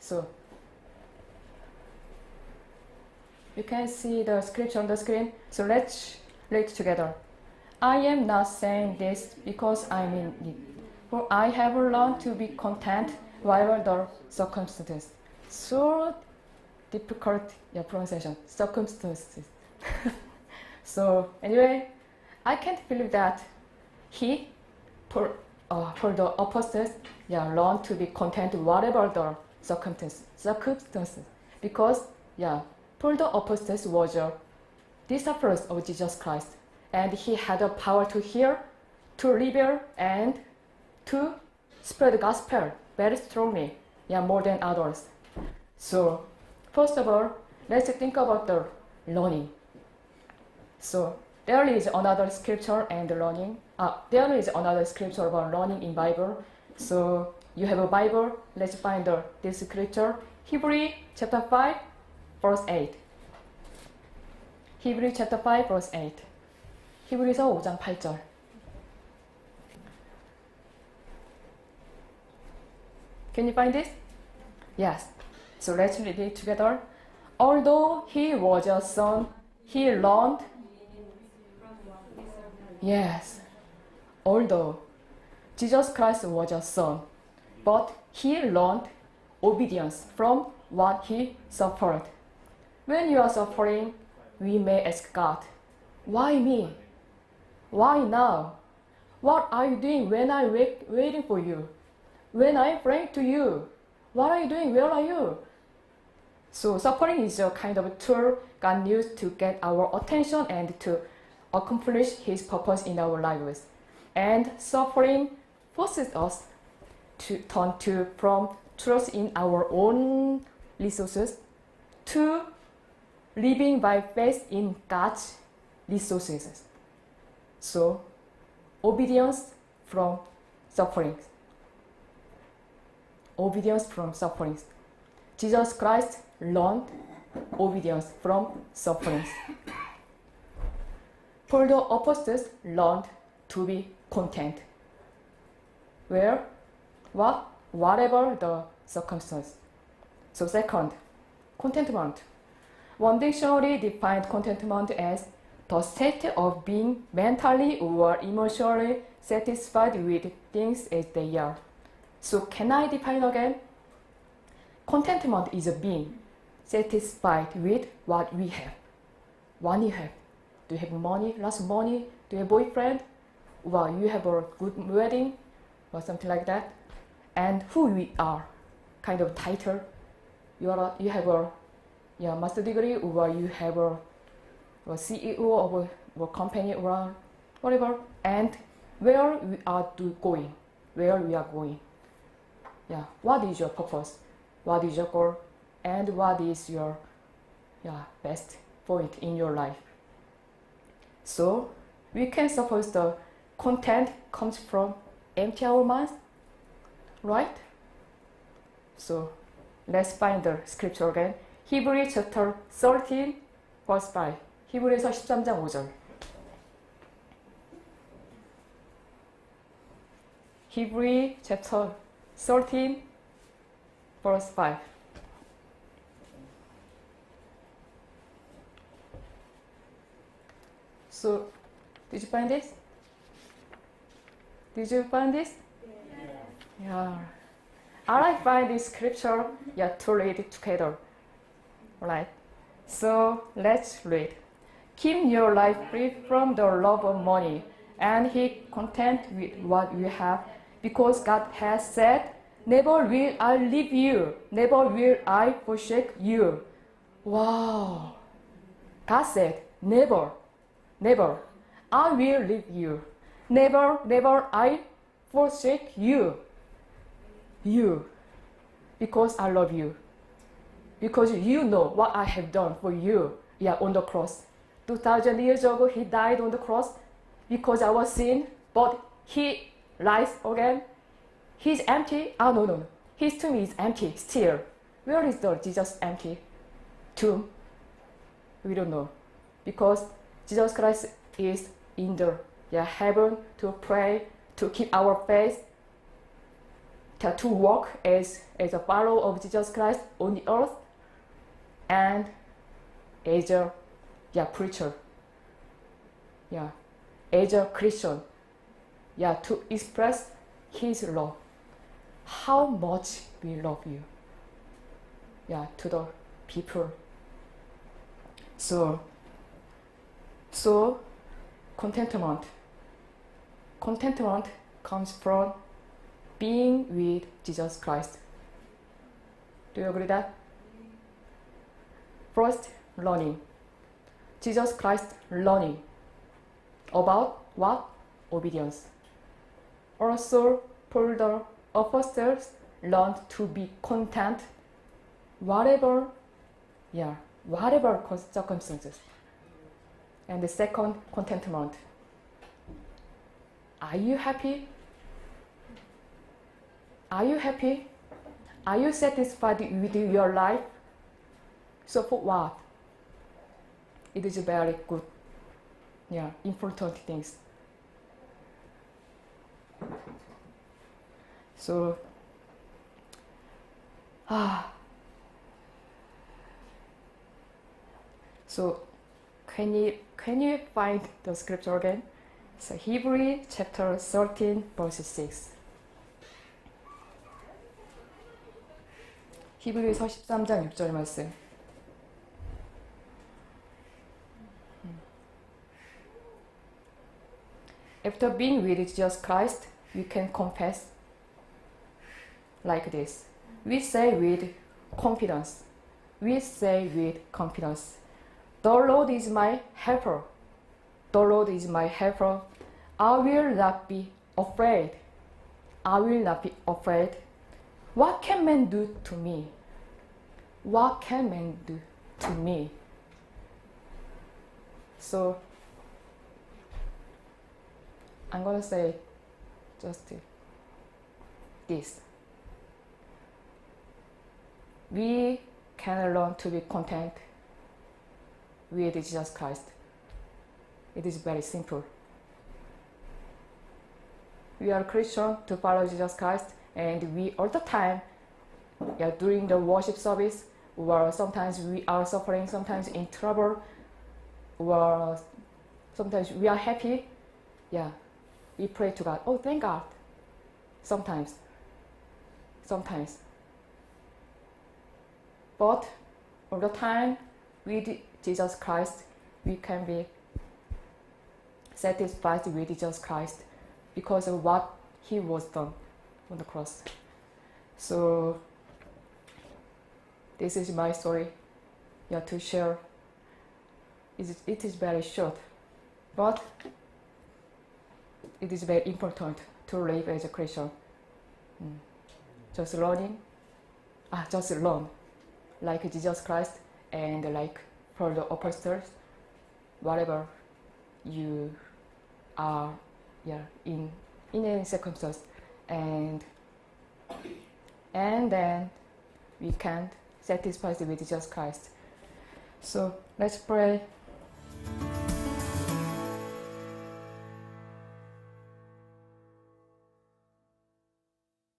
So you can see the scripture on the screen. So let's read together. I am not saying this because I'm in need, for I have learned to be content whatever the circumstances. So difficult pronunciation. Circumstances. So anyway, I can't believe that he, for the apostles, learned to be content whatever the circumstances. Because Paul the apostles was a disciples of Jesus Christ, and he had the power to heal, to reveal, and to spread the gospel very strongly, more than others. So, first of all, let's think about the learning. So, there is another scripture and learning. There is another scripture about learning in Bible. So, you have a Bible. Let's find this scripture. Hebrews chapter 5, verse 8. Hebrews chapter 5, verse 8. 히브리서 5장 8절. Can you find this? Yes. So let's read it together. Although he was a son, he learned. Yes. Although Jesus Christ was a son, but he learned obedience from what he suffered. When you are suffering, we may ask God, why me? Why now? What are you doing when I'm waiting for you? When I'm praying to you? What are you doing? Where are you? So suffering is a kind of tool God used to get our attention and to accomplish His purpose in our lives. And suffering forces us to turn from trust in our own resources to living by faith in God's resources. So, obedience from sufferings. Obedience from sufferings. Jesus Christ learned obedience from sufferings. Paul the apostles learned to be content. Where? What? Whatever the circumstance. So second, contentment. One dictionary defined contentment as the state of being mentally or emotionally satisfied with things as they are. So can I define again? Contentment is a being satisfied with what we have. What you have. Do you have money, lots of money? Do you have a boyfriend? Or you have a good wedding? Or something like that. And who we are. Kind of title. You have a master degree, or you have a CEO of a company or whatever. And where we are going. Where we are going. What is your purpose? What is your goal? And what is your best point in your life? So we can suppose the content comes from empty our minds, right? So let's find the scripture again. Hebrews chapter 13, verse 5. 히브리서 13장 5절. Hebrews chapter 13, verse 5. So, did you find this? Did you find this? Yeah. I find this scripture to read it together. Alright. So, let's read. Keep your life free from the love of money, and be content with what you have, because God has said, never will I leave you, never will I forsake you. Wow. God said, never, never, I will leave you. Never, never I forsake you. You. Because I love you. Because you know what I have done for you. On the cross. 2,000 years ago, He died on the cross because I was sin, but He rise again. He's empty. No. His tomb is empty still. Where is the Jesus empty tomb? We don't know. Because Jesus Christ is in the heaven to pray, to keep our faith. to walk as a follower of Jesus Christ on the earth, and as a preacher, as a Christian, to express His love, how much we love you, to the people. So contentment comes from being with Jesus Christ. Do you agree that? First, learning. Jesus Christ learning about what? Obedience. Also, for the apostles learned to be content whatever circumstances. And the second, contentment. Are you happy? Are you happy? Are you satisfied with your life? So for what? It is very good, important things. So, so can you find the scripture again? So Hebrews chapter 13, verse 6. 히브리서 13장 6절 말씀. After being with Jesus Christ, we can confess like this. We say with confidence. The Lord is my helper. The Lord is my helper. I will not be afraid. What can man do to me? What can man do to me? So, I'm going to say just this. We can learn to be content with Jesus Christ. It is very simple. We are Christian to follow Jesus Christ, and we all the time, during the worship service, or sometimes we are suffering, sometimes in trouble, or sometimes we are happy. We pray to God. Oh, thank God. Sometimes. But all the time, with Jesus Christ, we can be satisfied with Jesus Christ because of what He was done on the cross. So this is my story, to share. It is very short, but it is very important to live as a Christian. Just learn like Jesus Christ and like for the apostles, whatever you are in any circumstance, and then we can satisfy with Jesus Christ. So let's pray.